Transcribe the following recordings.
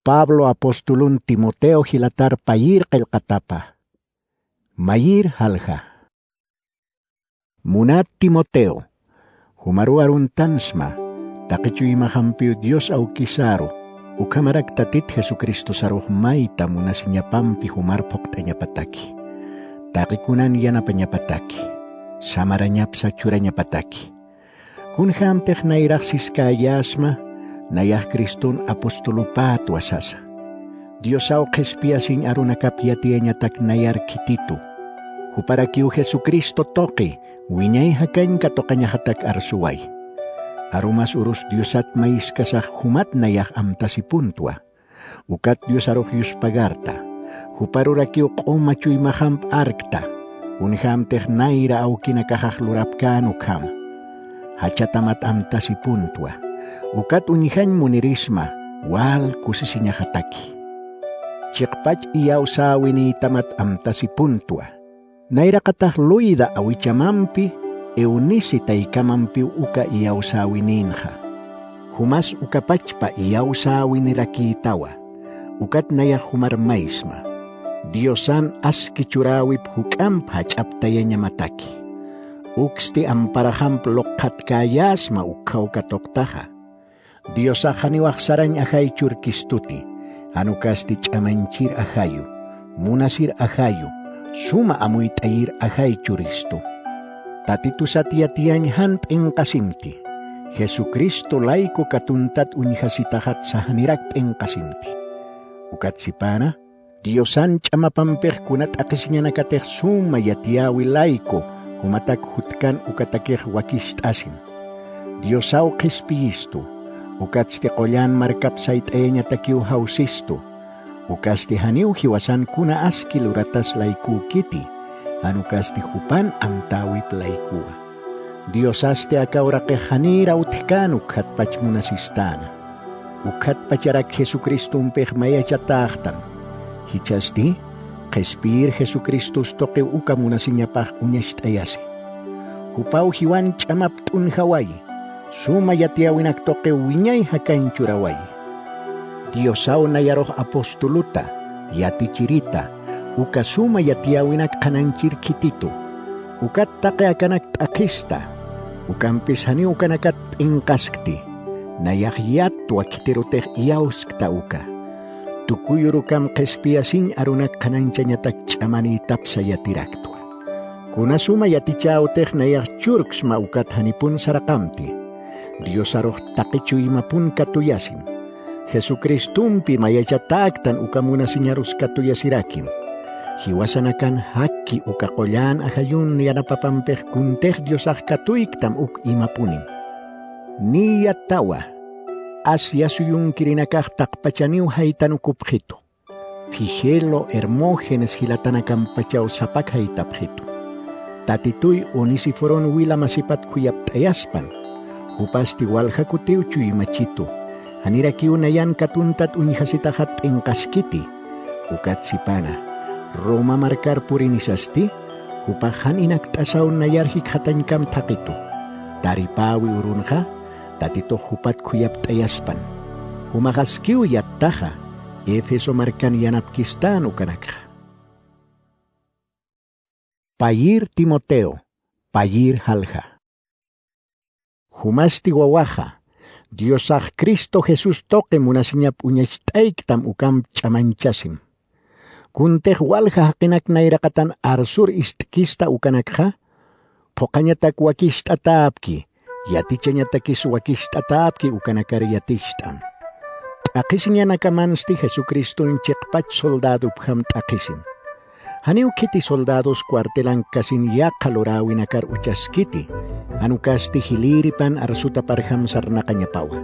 Pablo apostolun Timoteo hilatar payir katapa. Mayir halja. Munat Timoteo. Humaruarun tansma. Takichuy mahampiu Dios au kisaru. Ukamarak tatit Jesucristo saruh maita munasinya pampi humarpok tanya pataki. Takikunan yana panyapataki. Samaranyap sa curanya pataki. Kunham teh nairah siska yasma. Nayah Kristun apostolo patu asasa. Dios au kespiasing aruna kapiatianya tak nayar kititu. Huparakiu Jesucristo toke, winyay hakan katokanya hatak arsuway. Arumas urus Diosat mais kasah humat nayah amtasi puntua. Ukat Dios aruh yus pagarta. Huparurakiu komacuy mahamp arkta. Unham teh naira au kinakahah lurapkan ukam. Hacatamat amtasi puntua. Ukat unihan munirisma, wal kusisinya hataki. Cikpach iyaw sawini tamat amtasi puntua. Naira katah luida awichamampi, eunisi taikamampi uka iyaw sawininha. Humas ukapachpa iyaw sawini rakitawa. Ukat naya humar maisma. Diosan aski curawip hukam hacaptayanya mataki. Uksti amparahamp lokat kayasma ukaw katoktaha. Diosa haniwak sarany ahay curkistuti, anukas di chamancir ahayu, munasir ahayu, suma amuy tayir ahay curisto. Tatitu satiatian hant engkasimti, Jesucristo laiko katuntat unihasitahat sa hanirak engkasimti. Ukat sipana, Diosan chamapampeh kunat akisinya nakateh suma yatiawi laiko, humatak hutkan ukatakeh wakistasin. Diosau kespiisto, ukat sti kolyan markap sait enya takiu hausisto. Ukas ti haniu hiwasan kuna askil uratas laiku kiti. Anukas ti hupan amtawi plaikua. Diosas ti akaurake hanira uthikan ukat pachmuna sistana. Ukat pacharak Jesucristo umpeh maya chatahtan. Hichas ti, kespir Jesucristus toke ukamuna sinyapah unyast ayasi. Hupau hiwan chamap tun hawaii. Suma yatiawinak toke winyay hakan curaway. Diosau nayaroh apostoluta, yati cirita, uka suma yatiawinak kanancir kitito. Ukat take akanak takista, ukampis hani ukanakat ingkaskti, nayahyat wakiteroteh iauskta uka. Tukuyurukam kespiasin arunak kanancanya tak camani tapsa yatiraktua. Kuna suma yatichao teh nayah curks maukat hanipun sarakamti. Dios aroh takicuy mapun katuyasim. Jesucristumpi mayachataktan ukamuna sinyarus katuyasirakim. Hiwasanakan haki ukakolyan ahayun yanapapampeh kunteh Dios ah katuiktam uk imapunim. Niyat tawa, asya suyung kirinakah takpachaniw haytan ukupjito. Fijelo Hermógenes hilatanakam pachaw sapak haytapjito. Tatituy onisiforon wila masipat kuyap tayaspan. Upasti walha kutiu cuy machito. Hanira kiu nayan katuntat unyhasitahat engkaskiti. Ukat sipana. Roma markar purinisasti. Upahan inak tasaw nayar hikhatan kam takito. Taripawi urunha. Tatito hupat kuyap tayaspan. Humakas kiu yattaha. Efeso markan yanap kistan ukanakha. Payir Timoteo. Payir halja. Humasti wawaja, Diosah Cristo Jesús toke munasinya punya tam ukam chamanchasim. Kunteh walha hakinak nairakatan arsur istkista ukanakha, pokanya tak wakist atapki, yatichanya takis wakist atapki ukanakari yatistam. Takisinya nakamansti Jesucristo inchekpach soldado pham takisin. Haniu kiti soldados kuartelan kasin ya kalorawin akar uchaskiti, anukas ti hiliripan arsuta parham sarna kanyapawa.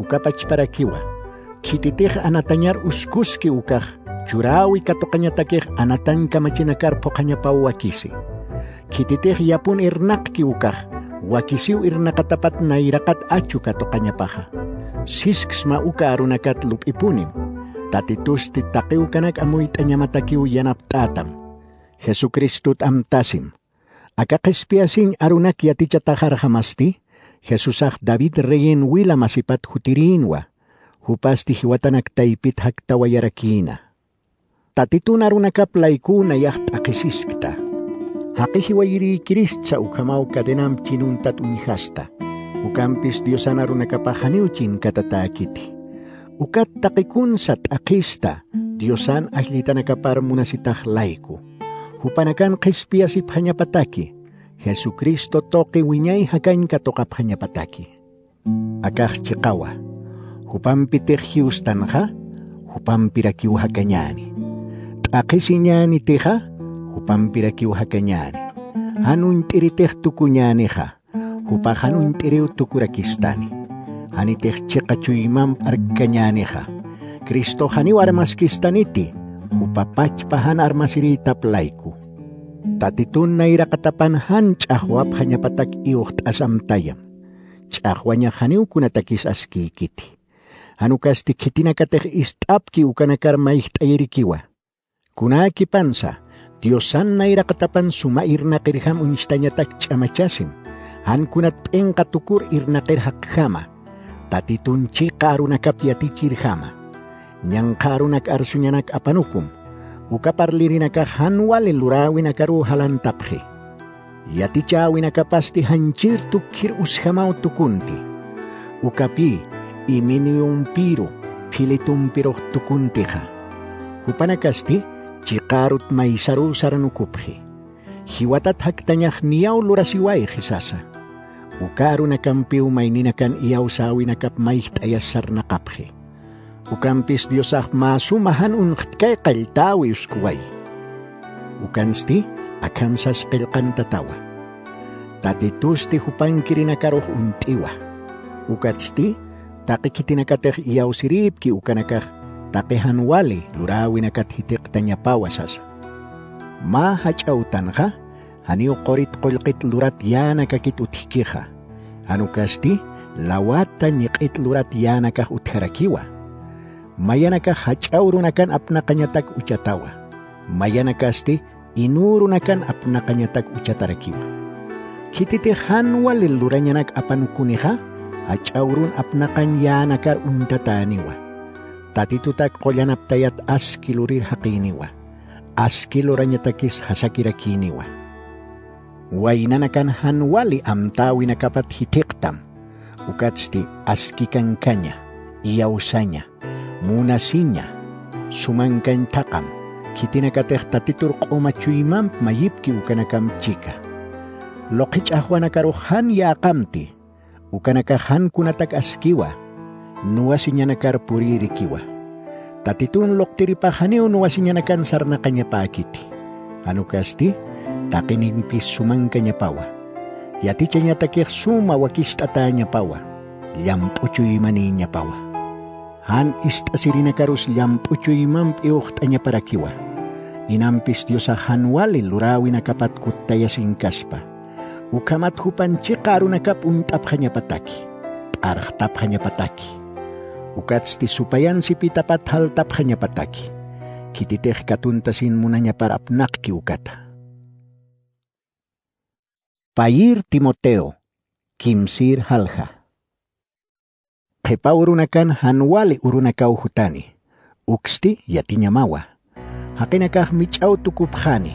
Ukapach para kiwa, kititih anatanyar uskuski ukah, curawi katokanya takih anatan kamachinakar pokanyapawa kisi. Kititih yapun irnak ki ukah, wakisiu irnakatapat na irakat acu katokanya paha. Sisksma uka arunakat lup ipunim. Tatitus titakiw kanak amuit anyamatakiw yanap tatam. Jesucristut amtasim. Akakespiasing arunak yati catahar hamasti. Jesusah David reyen wila masipat hutirinwa. Hupasti hiwatanak taipit haktawayarakina. Tatitun arunakap laikuna yaht akisiskta. Haki hiwayiri kiristsa ukamau kadenam chinuntat unihasta. Ukampis Diosan arunakapahaniuchin katatakiti. Ukat takikun sat akista Diosan ahlitanakapar munasitah laiku. Hupanakan kispiasip hanyapataki. Jesucristo toki winyay hakain katokap hanyapataki. Akah chikawa. Hupampiteh hiustanha, hupampirakiu hakanyani. Takisinyani teha, hupampirakiu hakanyani. Hanun tiriteh tukunyaniha, hupahanun tiriu tukurakistani. Haniteh chikachuyimam arkanyaniha. Kristo haniu armaskistaniti, hupapachpahan armasiritap laiku. Tatitun na irakatapan han chahwap hanyapatak iuht asam tayam. Chahwanya haniu kunatakis askikiti. Hanukasti kitinakateh istapki ukanakar maiht ayirikiwa. Kunaki pansa, Diosan na irakatapan sumair na kirham unistanyatak chamachasim. Han kunat pengkatukur irnakir hakhama. Tatitun chika arunakap yati chirhama. Nyang karunak arsunyanak apanukum. Ukaparlirinaka hanwale lurawinakaru halantaphe. Yati chawinaka pasti hancir tukir ushamau tukunti. Ukapi iminium piro, pilitum piro tukuntiha. Hupanakasti, chikarut maisaru saranukuphe. Hiwatat haktanyah niyaw lurasiway hisasa. Ukaru nakampiw maininakan iyaw sawinakap maiht ayasar nakaphe. Ukampis Diosah masumahan unktkay kaltawi uskuway. Ukansti, akamsas kilkan tatawa. Tatitusti hupankirinakaroh untiwa. Ukatsti, takikitinakateh iyaw sirip ki ukanakah takehan wali lurawinakat hitik tanya pawasas. Mahachautan ka, haniu korit kolkit lurat yanakakit uthikiha. Hanukasti, lawatan nyikit lurat yanakah utharakiwa. Mayanakah hachaurunakan apnakanyatak uchatawa. Mayanakasti, inurunakan apnakanyatak uchatarakiwa. Kititihan wali luranyanak apanukuniha, achaurun apnakan yanakar untataniwa. Tatitutak kolyanaptayat askilurir hakiniwa. Askiluranyatakis hasakirakiniwa. Wainanakan hanwali amtawi nakapat hitiktam. Ukatsti askikan kanya, iyawsanya, munasinya, sumangkan takam. Kitinakateh tatitur komachuyimam mayipki ukanakam chika. Lokich ahwanakarohan yakamti. Ukanakahan kunatak askiwa, nuwasinya nakar puririkiwa. Tatitun loktiripahaneo nuwasinya nakan sarna kanya pakiti. Anukasti, takiningpis sumang kanya pawa. Yati chanya takir suma wakistatanya pawa. Lampuchuy maninya pawa. Han istasirinakarus lampuchuy mamp iuhtanya parakiwa. Inampis Diosa hanwali lurawin nakapat kutaya singkaspa. Ukamat hupan chikaru nakap untap hanya pataki. Arhtap hanya pataki. Ukatsti supayan si pitapat haltap hanya pataki. Kititeh katuntasin munanya para apnak ki ukata. Payir Timoteo, kimsir halha. Kepa urunakan hanwali urunakaw hutani. Uksti yatinya mawa. Hakinakah michaw tukupkhani.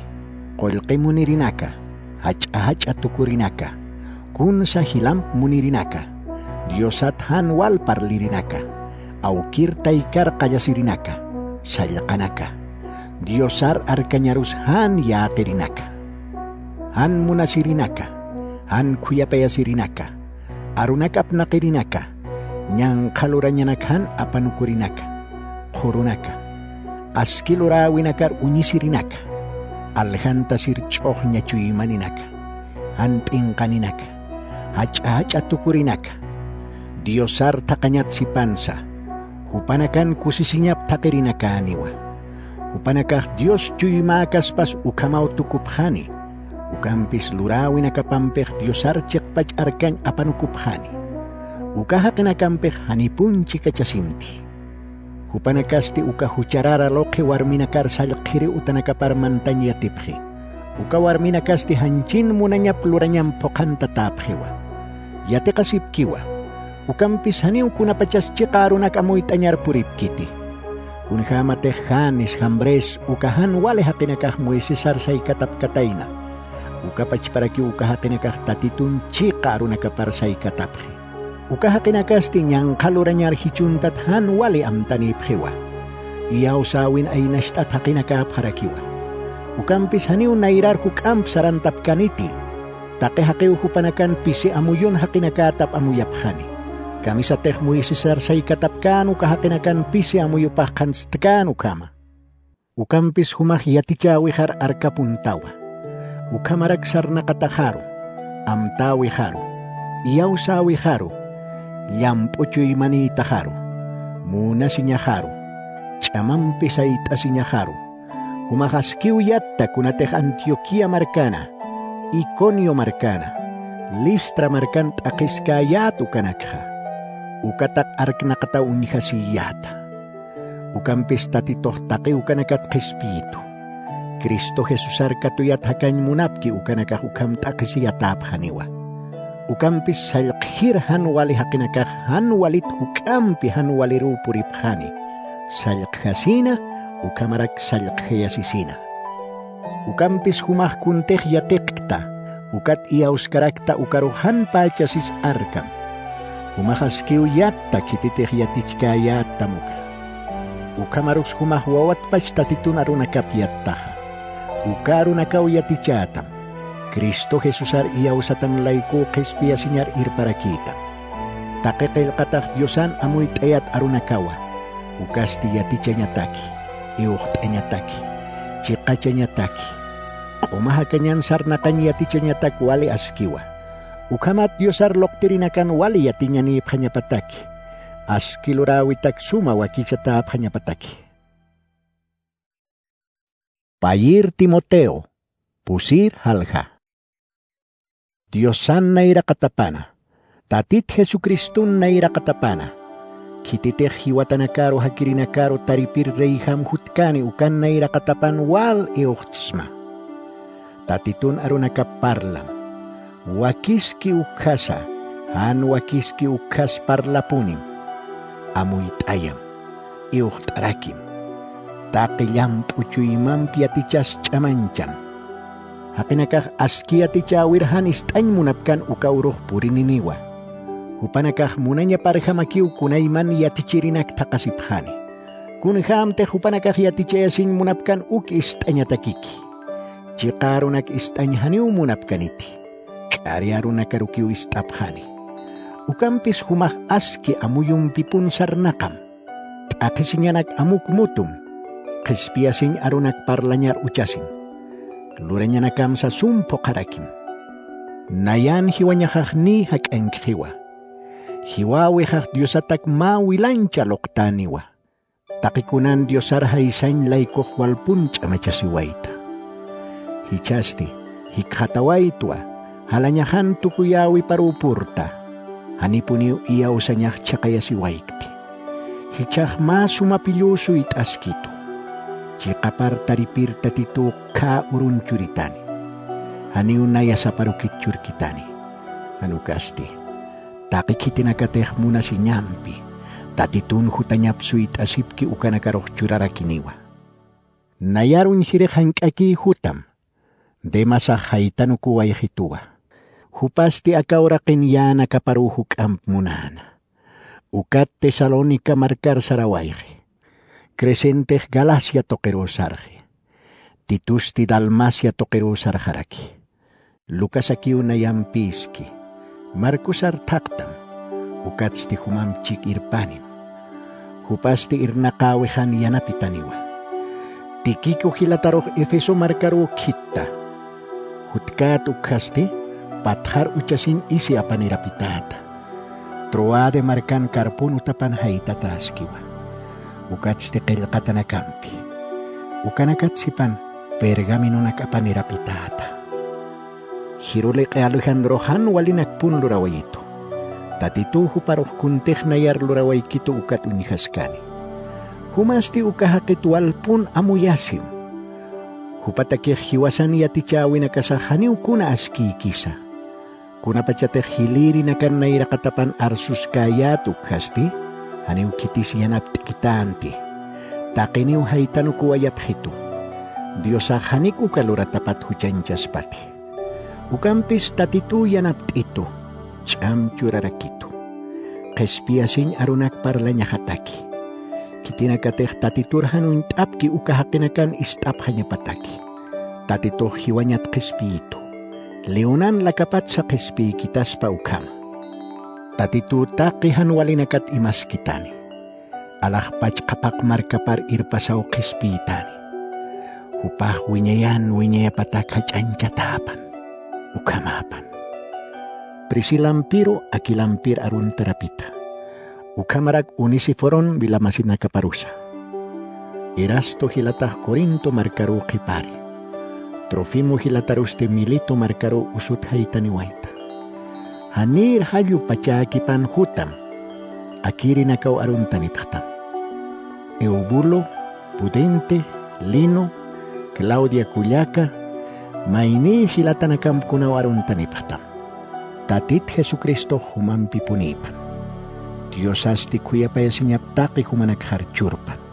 Kolke munirinaka. Hach atukurinaka. Kun sa hilam munirinaka. Diosat hanwal parlirinaka. Aukir taikar kayasirinaka. Sayakanaka. Diosar arkanyarus han yakirinaka. Han munasirinaka. Han kuyapayasirinaka. Arunakap nakirinaka. Nyang kaluranyanakhan apanukurinaka. Khurunaka. Askilurawinakar unisirinaka. Alhantasir chohnya chuymaninaka. Hanpingkaninaka. Hach atukurinaka. Diosar takanyat si pansa. Hupanakan kusisinyap takirinaka aniwa. Hupanakah Dios chuymakas pas ukamaw tukupkhani. Ukampis lurawin nakapampeh Diosar cekpach arkan apanukuphani. Ukahak nakampeh hanipun chikachasinti. Hupanakasti ukahucharara loke warminakar salkiri utanakaparmantan yatiphe. Uka warminakasti hanchin munanya pluranyam pokan tataphewa. Yate kasipkiwa. Ukampis haniw kuna pachas chikaro nakamoy tanyar purip kiti. Kunhama tehanis hambres ukahan wale hakinakah Moises sarsay katap katayna. Ukapach paraki ukahakinakah tatitun chikaro nakaparsay kataphe. Ukahakinakasti niyang kaluranyar hichuntat han wale amtani phewa. Iyaw sawin ay nastat hakinakah harakiwa. Ukampis haniw nairar hukamp sarantap kaniti. Take hakiw hupanakan pisi amuyon hakinakatap amuyaphani. Kami sa teh Moises sarsay katapkan ukahakinakan pisi amuyupahkan stekan ukama. Ukampis humahiyati wihar arka puntawa. Ukamaragsar na kataharo. Amta wiharo. Iyaw sa wiharo. Yampuchoy mani taharo. Muna sinyaharo. Chamampisay tasinyaharo. Humahaskiw yatta kunateh Antioquia markana. Iconio markana. Listra markant akiskayatu kanakha. Ukatak ark nakataw ni hasiyata. Ukampis tatitoh take ukanakat kespitu. Kristo Jesus arkatuyat hakany munapki ukanakah ukam takisiyatap haniwa. Ukampis salkhir hanwali hakinakah hanwalit ukampi hanwali rupurip hani. Salkhasina ukamarak salkhayasisina. Ukampis humah kunteh yatekta. Ukat iyaus karakta ukaruhan pachasis arkam. Humahaskiw yatta kititeh yatichka yatta muka. Ukamarus humahwawat pachtatitun arunakap yattaha. Ukarunakaw yatichatam. Kristo Jesusar iyaw satang layko kespia sinyar irparakitam. Takekel katah Diosan amuy tayat arunakawa. Ukasti yaticha nyataki. Iuht nyataki. Chikacha nyataki. Umahakanyan sarnakan yaticha nyatak wali askiwa. Ukamat Diosar loktirinakan wali yatinya ni phanyapataki. Askilurawitak suma wakisata phanyapataki. Payir Timoteo, pusir halha. Diosan naira katapana. Tatit Jesukristun naira katapana. Kititeh hiwatanakaro hakirinakaro taripir reiham hutkani ukan naira katapan wal eohtsma. Tatitun arunakaparlam. Wakiski ukasa, han wakiski ukas parlapunim. Amuy tayam, iuhtarakim. Takilyam uchuimam piatichas chamanchan. Hakinakah askiaticha wirhan istany munapkan ukauruh purininiwa. Hupanakah munanya parhamakiu kunaiman yatichirinak takasiphani. Kunham te hupanakah yatichayasin munapkan uk istanya takiki. Chikarunak istany haniu munapkaniti. Kariaruna karukiu istaphani. Ukampis humah aski amuyum pipun sarnakam. Akisinyanak amukmutum. Kespiasing arunak parlanyar ucasin. Lurenyanakam sa sumpo karakim. Nayan hiwanyahah ni hak enghiwa. Hiwawehah Diosatak mawilancha loktaniwa. Takikunan Diosar haisain laikoh walpun chamachasiwaita. Hichasti, hikatawaitwa. Halanyahan tukuyawi parupurta. Hanipuniu iyaw sanyah chakaya si waikti. Hichah masumapilyoso itaskitu. Chikapar taripir tatitu ka urun curitani. Haniu naya sa parukit curkitani. Anukasti. Takikitinakateh muna si nyampi. Tatitun hutanyap suit asipki ukanakaroh curarakiniwa. Nayarun hirehangkaki hutam. Demasa haitanuku ay hituwa. Hupasti akaurakin yana kaparuhuk ampmunana. Ukat Tesalonika markar sarawayri. Crescenteh Galacia tokeru sarhi. Titusti Dalmacia tokeru sarharaki. Lukas akiu nayampiski. Markus artaktam. Ukatsti humamchik irpanin. Hupasti irnakawehan yanapitaniwa. Tikiko hilataroh Efeso markaru kita. Hutkat ukasti pathar ucasin isi apanirapitata. Troade markan karpun utapan haitataskiwa. Ukatsti kelkatanakampi. Ukanakat-sipan pergaminunak apanirapitata. Hirule Alejandro han walinak pun luraway ito. Tatituhu paroh kunteh nayar luraway kito ukat unihaskani. Humasti ukahakitual pun amuyasim. Hupatakir hiwasan yatichawi na kasahaniw kuna aski kisa. Kunapachate hiliri na kan naira katapan arsus kayatuk hasti, aniw kitis yanap tikitanti. Takiniw haitanu kuwayap hitu. Diyosa hanik ukalura tapat hujan jaspati. Ukampis tatitu yanap itu, cam curarakitu. Kespiasing arunak parlanya hataki. Kitinakateh tatiturhan untapki ukahakinakan istap hanya pataki. Tatito hiwanyat kespi itu. Leonan lakapat sa kespi kitas pa ukam. Tatitu takihan walinakat imas kitani. Alakpach kapak markapar irpasaw kespi itani. Upah winyayan patak hacancatapan. Ukamapan. Prisilampiro akilampir arun terapita. Ukamarak unisiforon bila masih nakaparusa. Irasto hilatah Korinto markaru kipari. Trofimo hilataruste milito markaru usut haitani waita. Hanir hayu pacakipan hutam. Akiri nakau arun tanipaktam. Eubulo, Pudente, Lino, Claudia Cullaca, maini hilatanakam kunaw arun tanipaktam. Tatit Jesucristo humampi punipan. Dios asti kuya paya sinyaptaki humanak harjurpan.